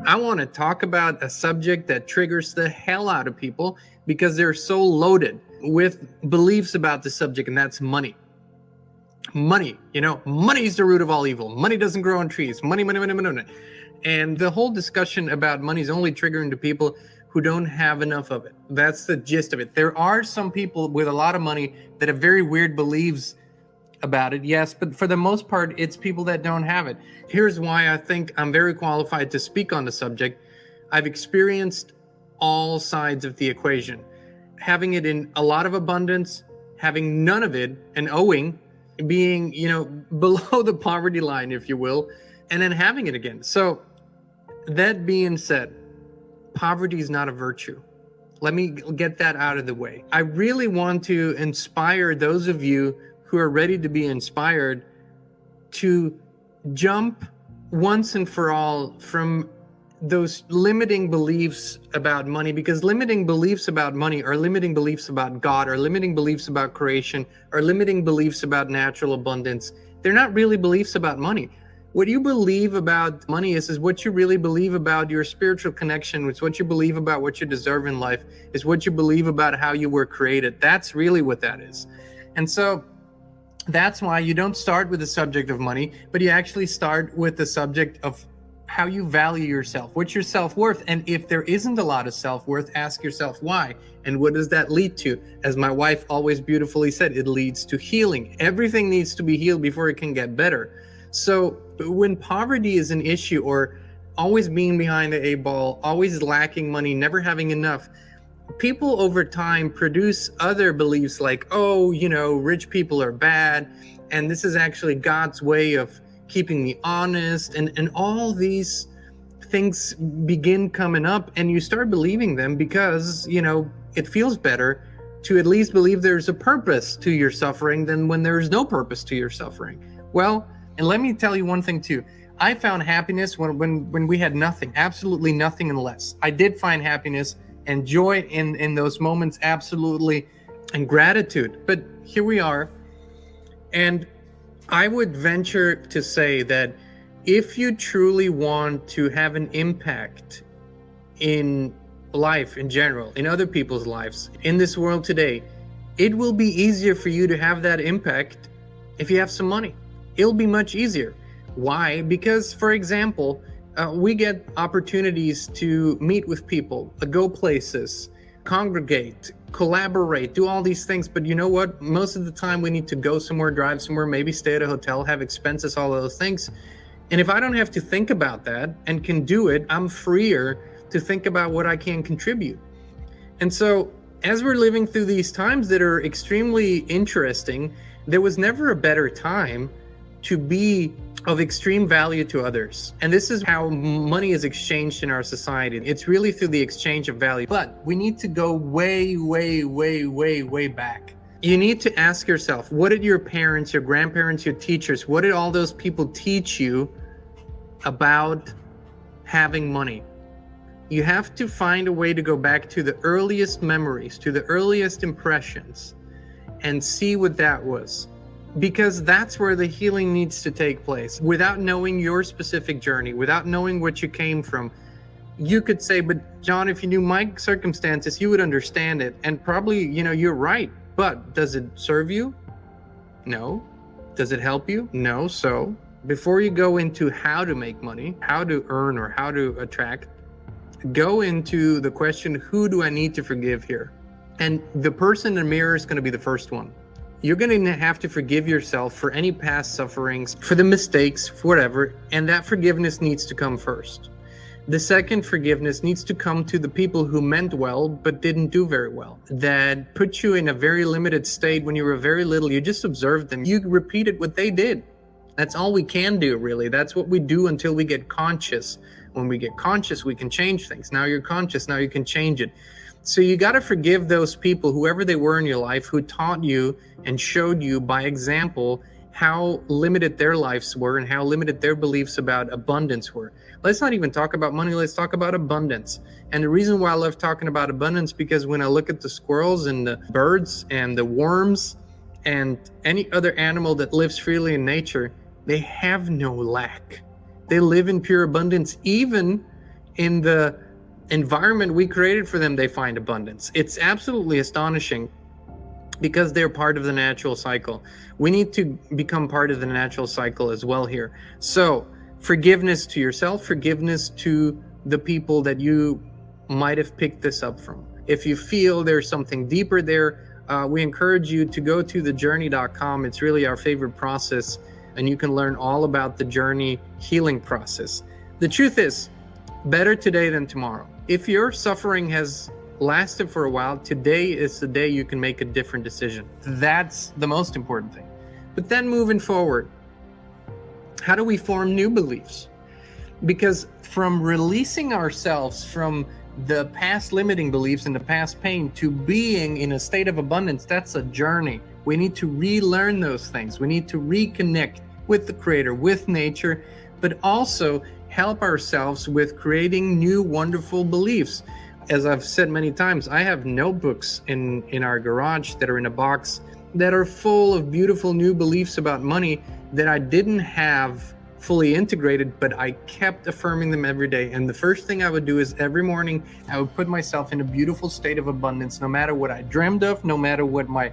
I want to talk about a subject that triggers the hell out of people because they're so loaded with beliefs about the subject, and that's money. Money, money is the root of all evil. Money doesn't grow on trees. Money, money, money, money, money. And the whole discussion about money is only triggering to people who don't have enough of it. That's the gist of it. There are some people with a lot of money that have very weird beliefs about it, yes, but for the most part, it's people that don't have it. Here's why I think I'm very qualified to speak on the subject. I've experienced all sides of the equation. Having it in a lot of abundance, having none of it, and owing, being, below the poverty line, if you will, and then having it again. So that being said, poverty is not a virtue. Let me get that out of the way. I really want to inspire those of you who are ready to be inspired to jump once and for all from those limiting beliefs about money, because limiting beliefs about money are limiting beliefs about God, or limiting beliefs about creation, or limiting beliefs about natural abundance. They're not really beliefs about money. What you believe about money is what you really believe about your spiritual connection. It's what you believe about what you deserve in life. It's what you believe about how you were created. That's really what that is. And so that's why you don't start with the subject of money, but you actually start with the subject of how you value yourself. What's your self-worth? And if there isn't a lot of self-worth, ask yourself why. And what does that lead to? As my wife always beautifully said, it leads to healing. Everything needs to be healed before it can get better. So when poverty is an issue, or always being behind the eight ball, always lacking money, never having enough, people over time produce other beliefs like, rich people are bad, and this is actually God's way of keeping me honest, and all these things begin coming up, and you start believing them because, it feels better to at least believe there's a purpose to your suffering than when there's no purpose to your suffering. Well, and let me tell you one thing too. I found happiness when we had nothing, absolutely nothing and less. I did find happiness and joy in those moments, absolutely, and gratitude. But here we are. And I would venture to say that if you truly want to have an impact in life in general, in other people's lives, in this world today, it will be easier for you to have that impact if you have some money. It'll be much easier. Why? Because, for example, we get opportunities to meet with people, go places, congregate, collaborate, do all these things. But you know what? Most of the time we need to go somewhere, drive somewhere, maybe stay at a hotel, have expenses, all of those things. And if I don't have to think about that and can do it, I'm freer to think about what I can contribute. And so as we're living through these times that are extremely interesting, there was never a better time to be of extreme value to others. And this is how money is exchanged in our society. It's really through the exchange of value. But we need to go way, way, way, way, way back. You need to ask yourself, what did your parents, your grandparents, your teachers, what did all those people teach you about having money? You have to find a way to go back to the earliest memories, to the earliest impressions, and see what that was. Because that's where the healing needs to take place. Without knowing your specific journey, without knowing what you came from, you could say, but John, if you knew my circumstances, you would understand it. And probably, you're right. But does it serve you? No. Does it help you? No. So before you go into how to make money, how to earn, or how to attract, go into the question, who do I need to forgive here? And the person in the mirror is going to be the first one. You're going to have to forgive yourself for any past sufferings, for the mistakes, for whatever, and that forgiveness needs to come first. The second forgiveness needs to come to the people who meant well but didn't do very well, that put you in a very limited state when you were very little. You just observed them. You repeated what they did. That's all we can do, really. That's what we do until we get conscious. When we get conscious, we can change things. Now you're conscious, now you can change it. So you got to forgive those people, whoever they were in your life, who taught you and showed you by example how limited their lives were and how limited their beliefs about abundance were. Let's not even talk about money. Let's talk about abundance. And the reason why I love talking about abundance, because when I look at the squirrels and the birds and the worms and any other animal that lives freely in nature, they have no lack. They live in pure abundance, even in the environment we created for them, they find abundance. It's absolutely astonishing because they're part of the natural cycle. We need to become part of the natural cycle as well here. So forgiveness to yourself, forgiveness to the people that you might have picked this up from. If you feel there's something deeper there, we encourage you to go to thejourney.com. It's really our favorite process, and you can learn all about the journey healing process. The truth is, better today than tomorrow. If your suffering has lasted for a while, today is the day you can make a different decision. That's the most important thing. But then moving forward, how do we form new beliefs? Because from releasing ourselves from the past limiting beliefs and the past pain to being in a state of abundance, that's a journey. We need to relearn those things. We need to reconnect with the Creator, with nature, but also help ourselves with creating new wonderful beliefs. As I've said many times, I have notebooks in our garage that are in a box that are full of beautiful new beliefs about money that I didn't have fully integrated, but I kept affirming them every day. And the first thing I would do is every morning I would put myself in a beautiful state of abundance, no matter what I dreamed of, no matter what my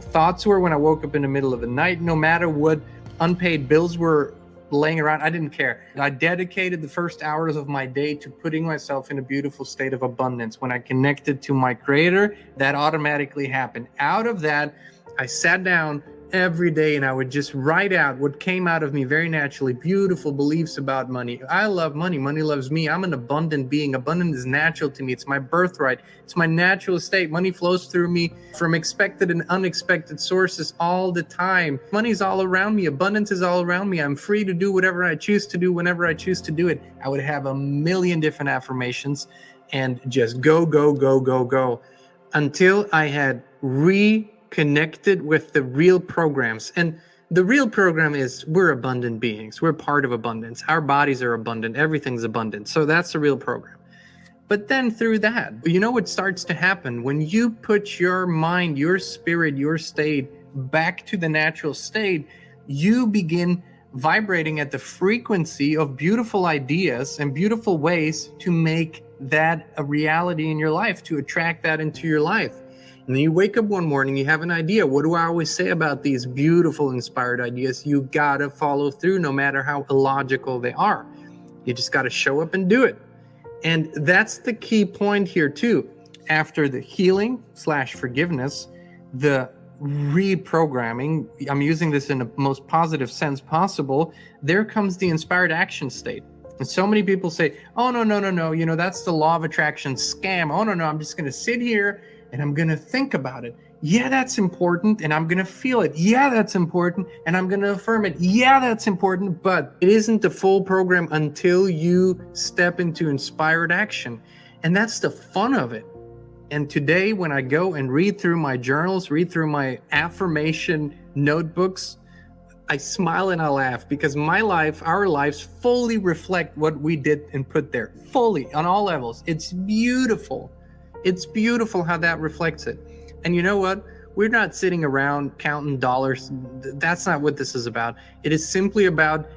thoughts were when I woke up in the middle of the night, no matter what unpaid bills were laying around. I didn't care. I dedicated the first hours of my day to putting myself in a beautiful state of abundance. When I connected to my Creator, that automatically happened. Out of that, I sat down every day and I would just write out what came out of me very naturally. Beautiful beliefs about money. I love money. Money loves me. I'm an abundant being. Abundance is natural to me. It's my birthright. It's my natural state. Money flows through me from expected and unexpected sources all the time. Money's all around me. Abundance is all around me. I'm free to do whatever I choose to do whenever I choose to do it. I would have a million different affirmations and just go, go, go, go, go until I had reconnected with the real programs. And the real program is we're abundant beings. We're part of abundance. Our bodies are abundant. Everything's abundant. So that's the real program. But then through that, you know what starts to happen? When you put your mind, your spirit, your state back to the natural state, you begin vibrating at the frequency of beautiful ideas and beautiful ways to make that a reality in your life, to attract that into your life. And then you wake up one morning, you have an idea. What do I always say about these beautiful, inspired ideas? You gotta follow through no matter how illogical they are. You just gotta show up and do it. And that's the key point here too. After the healing / forgiveness, the reprogramming, I'm using this in the most positive sense possible, there comes the inspired action state. And so many people say, oh, no, that's the law of attraction scam. Oh, no, I'm just gonna sit here and I'm going to think about it. Yeah, that's important. And I'm going to feel it. Yeah, that's important. And I'm going to affirm it. Yeah, that's important. But it isn't the full program until you step into inspired action. And that's the fun of it. And today, when I go and read through my journals, read through my affirmation notebooks, I smile and I laugh because my life, our lives fully reflect what we did and put there. Fully, on all levels. It's beautiful. It's beautiful how that reflects it. And you know what? We're not sitting around counting dollars. That's not what this is about. It is simply about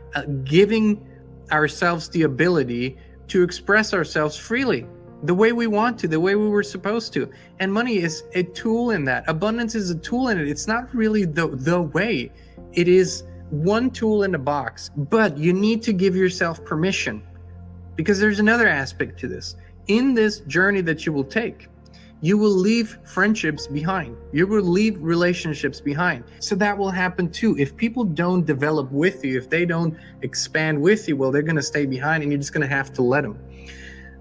giving ourselves the ability to express ourselves freely, the way we want to, the way we were supposed to. And money is a tool in that. Abundance is a tool in it. It's not really the way. It is one tool in a box, but you need to give yourself permission because there's another aspect to this. In this journey that you will take, you will leave friendships behind. You will leave relationships behind. So that will happen too. If people don't develop with you, if they don't expand with you, well, they're going to stay behind and you're just going to have to let them.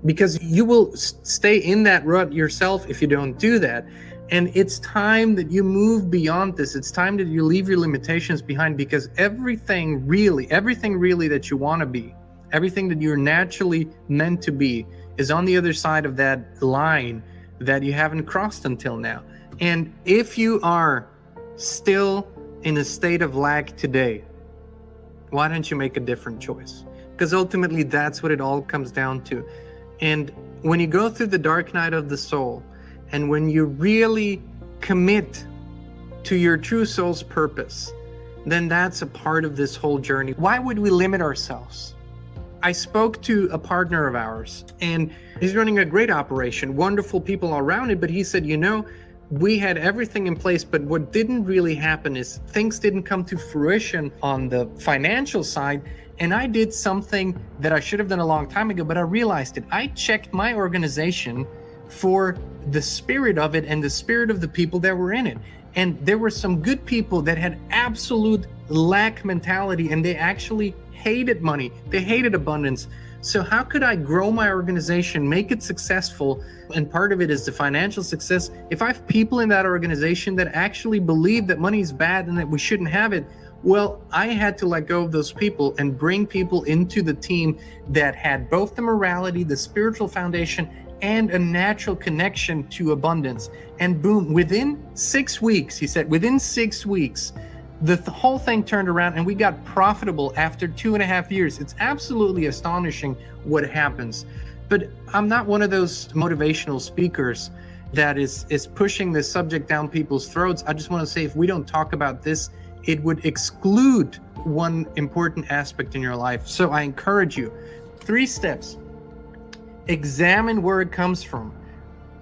Because you will stay in that rut yourself if you don't do that. And it's time that you move beyond this. It's time that you leave your limitations behind because everything really that you want to be, everything that you're naturally meant to be is on the other side of that line that you haven't crossed until now. And if you are still in a state of lack today, why don't you make a different choice? Because ultimately that's what it all comes down to. And when you go through the dark night of the soul, and when you really commit to your true soul's purpose, then that's a part of this whole journey. Why would we limit ourselves? I spoke to a partner of ours, and he's running a great operation, wonderful people all around it, but he said, we had everything in place, but what didn't really happen is things didn't come to fruition on the financial side. And I did something that I should have done a long time ago, but I realized it. I checked my organization for the spirit of it and the spirit of the people that were in it. And there were some good people that had absolute lack mentality, and they actually hated money. They hated abundance. So how could I grow my organization, make it successful? And part of it is the financial success. If I have people in that organization that actually believe that money is bad and that we shouldn't have it, well, I had to let go of those people and bring people into the team that had both the morality, the spiritual foundation, and a natural connection to abundance. And boom, within 6 weeks, he said, within 6 weeks, the whole thing turned around and we got profitable after 2.5 years. It's absolutely astonishing what happens. But I'm not one of those motivational speakers that is pushing this subject down people's throats. I just want to say, if we don't talk about this, it would exclude one important aspect in your life. So I encourage you, 3 steps. Examine where it comes from.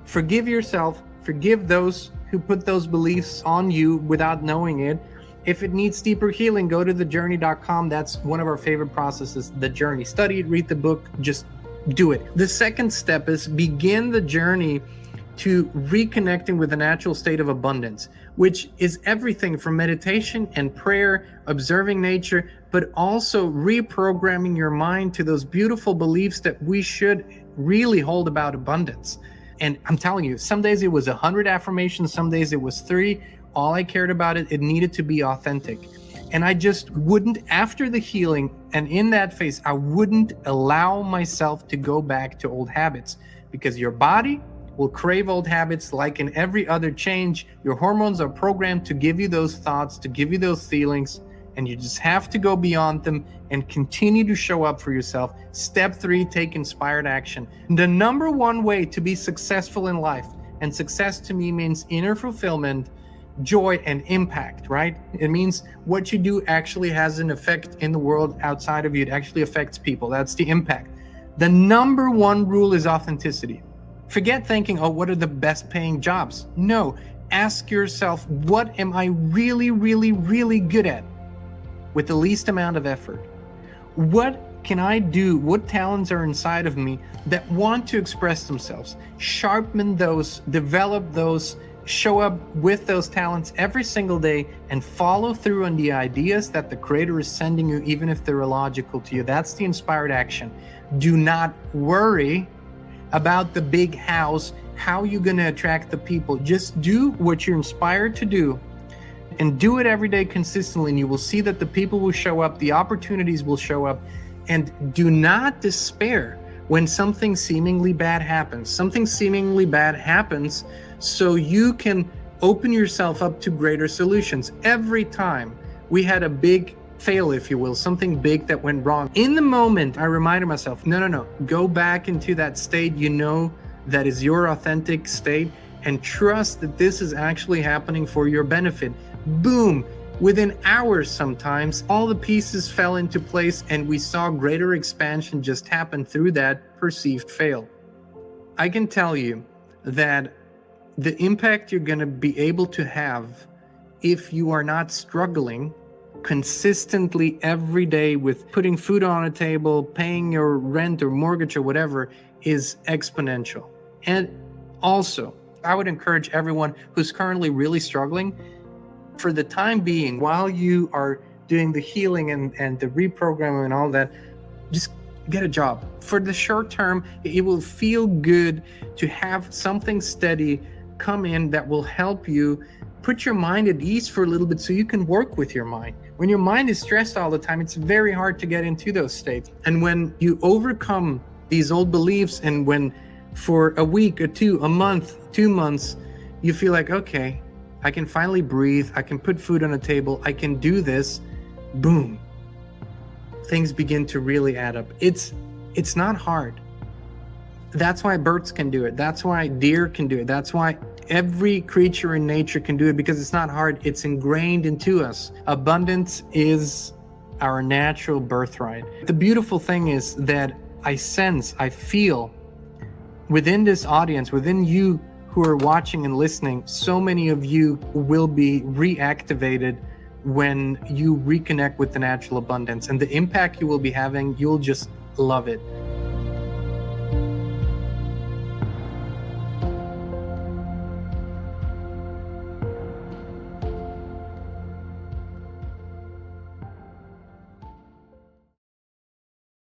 Forgive yourself. Forgive those who put those beliefs on you without knowing it. If it needs deeper healing, go to thejourney.com. That's one of our favorite processes, The Journey. Study it, read the book, just do it. The second step is begin the journey to reconnecting with the natural state of abundance, which is everything from meditation and prayer, observing nature, but also reprogramming your mind to those beautiful beliefs that we should really hold about abundance. And I'm telling you, some days it was 100 affirmations, some days it was 3. All I cared about it needed to be authentic. And I just wouldn't, after the healing and in that phase, I wouldn't allow myself to go back to old habits, because your body will crave old habits. Like in every other change, your hormones are programmed to give you those thoughts, to give you those feelings, and you just have to go beyond them and continue to show up for yourself. Step 3, take inspired action. The number one way to be successful in life, and success to me means inner fulfillment, joy, and impact, right? It means what you do actually has an effect in the world outside of you. It actually affects people. That's the impact. The number one rule is authenticity. Forget thinking, oh, what are the best paying jobs? No, ask yourself, what am I really, really, really good at with the least amount of effort? What can I do? What talents are inside of me that want to express themselves? Sharpen those, develop those, show up with those talents every single day, and follow through on the ideas that the Creator is sending you, even if they're illogical to you. That's the inspired action. Do not worry about the big house, how you're going to attract the people. Just do what you're inspired to do, and do it every day consistently, and you will see that the people will show up, the opportunities will show up. And do not despair when something seemingly bad happens. Something seemingly bad happens so you can open yourself up to greater solutions. Every time we had a big fail, if you will, something big that went wrong, in the moment I reminded myself, no, go back into that state that is your authentic state, and trust that this is actually happening for your benefit. Boom! Within hours sometimes, all the pieces fell into place, and we saw greater expansion just happen through that perceived fail. I can tell you that the impact you're going to be able to have if you are not struggling consistently every day with putting food on a table, paying your rent or mortgage or whatever, is exponential. And also, I would encourage everyone who's currently really struggling, for the time being, while you are doing the healing and the reprogramming and all that, just get a job. For the short term, it will feel good to have something steady come in that will help you put your mind at ease for a little bit, so you can work with your mind. When your mind is stressed all the time, it's very hard to get into those states. And when you overcome these old beliefs, and when for a week or 2, a month, 2 months, you feel like, okay, I can finally breathe, I can put food on the table, I can do this, boom, things begin to really add up. It's not hard. That's why birds can do it. That's why deer can do it. That's why every creature in nature can do it, because it's not hard. It's ingrained into us. Abundance is our natural birthright. The beautiful thing is that I sense, I feel within this audience, within you who are watching and listening, so many of you will be reactivated when you reconnect with the natural abundance, and the impact you will be having, you'll just love it.